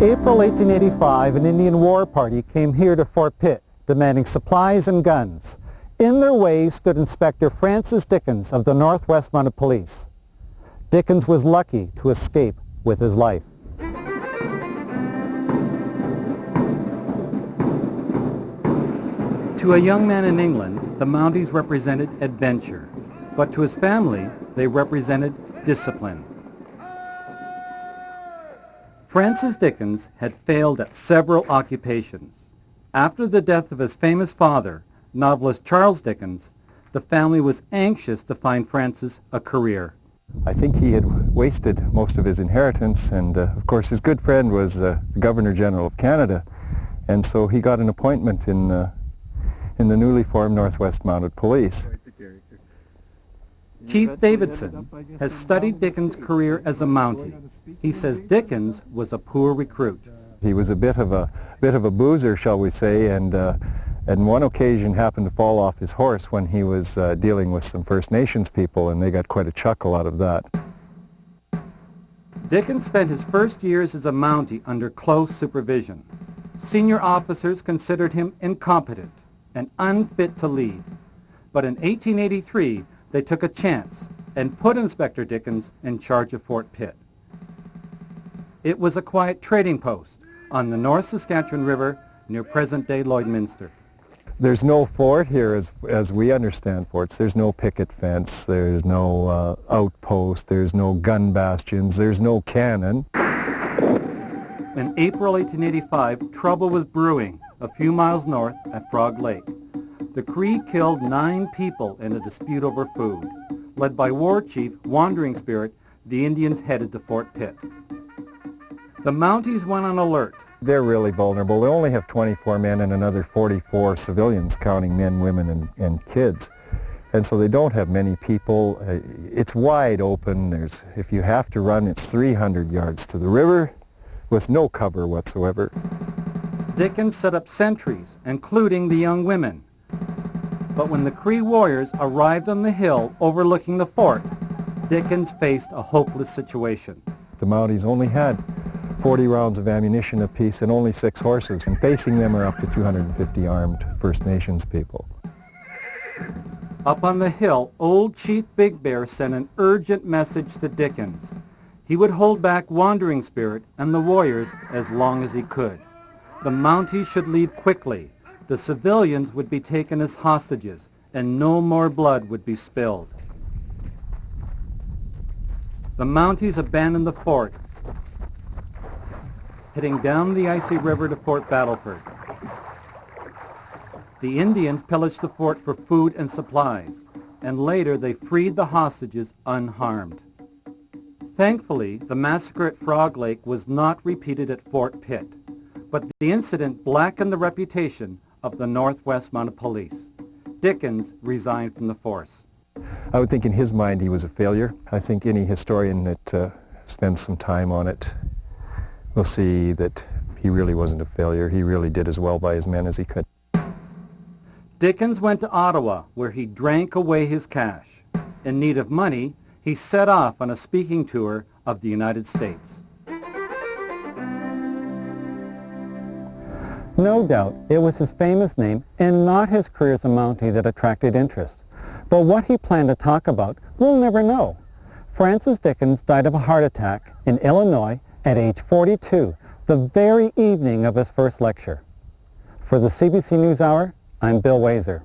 April 1885, an Indian war party came here to Fort Pitt, demanding supplies and guns. In their way stood Inspector Francis Dickens of the Northwest Mounted Police. Dickens was lucky to escape with his life. To a young man in England, the Mounties represented adventure, but to his family, they represented discipline. Francis Dickens had failed at several occupations. After the death of his famous father, novelist Charles Dickens, the family was anxious to find Francis a career. I think he had wasted most of his inheritance, and of course his good friend was the Governor General of Canada, and so he got an appointment in the newly formed Northwest Mounted Police. Keith Davidson has studied Dickens' career as a Mountie. He says Dickens was a poor recruit. He was a bit of a boozer, shall we say, and one occasion happened to fall off his horse when he was dealing with some First Nations people, and they got quite a chuckle out of that. Dickens spent his first years as a Mountie under close supervision. Senior officers considered him incompetent and unfit to lead. But in 1883, they took a chance and put Inspector Dickens in charge of Fort Pitt. It was a quiet trading post on the North Saskatchewan River near present-day Lloydminster. There's no fort here as we understand forts. There's no picket fence, there's no outpost, there's no gun bastions, there's no cannon. In April 1885, trouble was brewing a few miles north at Frog Lake. The Cree killed 9 people in a dispute over food. Led by War Chief Wandering Spirit, the Indians headed to Fort Pitt. The Mounties went on alert. They're really vulnerable. They only have 24 men and another 44 civilians, counting men, women, and kids. And so they don't have many people. It's wide open. If you have to run, it's 300 yards to the river with no cover whatsoever. Dickens set up sentries, including the young women. But when the Cree warriors arrived on the hill overlooking the fort, Dickens faced a hopeless situation. The Mounties only had 40 rounds of ammunition apiece and only 6 horses, and facing them are up to 250 armed First Nations people. Up on the hill, old Chief Big Bear sent an urgent message to Dickens. He would hold back Wandering Spirit and the warriors as long as he could. The Mounties should leave quickly. The civilians would be taken as hostages, and no more blood would be spilled. The Mounties abandoned the fort, heading down the icy river to Fort Battleford. The Indians pillaged the fort for food and supplies, and later they freed the hostages unharmed. Thankfully, the massacre at Frog Lake was not repeated at Fort Pitt, but the incident blackened the reputation of the Northwest Mounted Police. Dickens resigned from the force. I would think in his mind he was a failure. I think any historian that spends some time on it will see that he really wasn't a failure. He really did as well by his men as he could. Dickens went to Ottawa, where he drank away his cash. In need of money, he set off on a speaking tour of the United States. No doubt, it was his famous name and not his career as a Mountie that attracted interest. But what he planned to talk about, we'll never know. Francis Dickens died of a heart attack in Illinois at age 42, the very evening of his first lecture. For the CBC NewsHour, I'm Bill Waiser.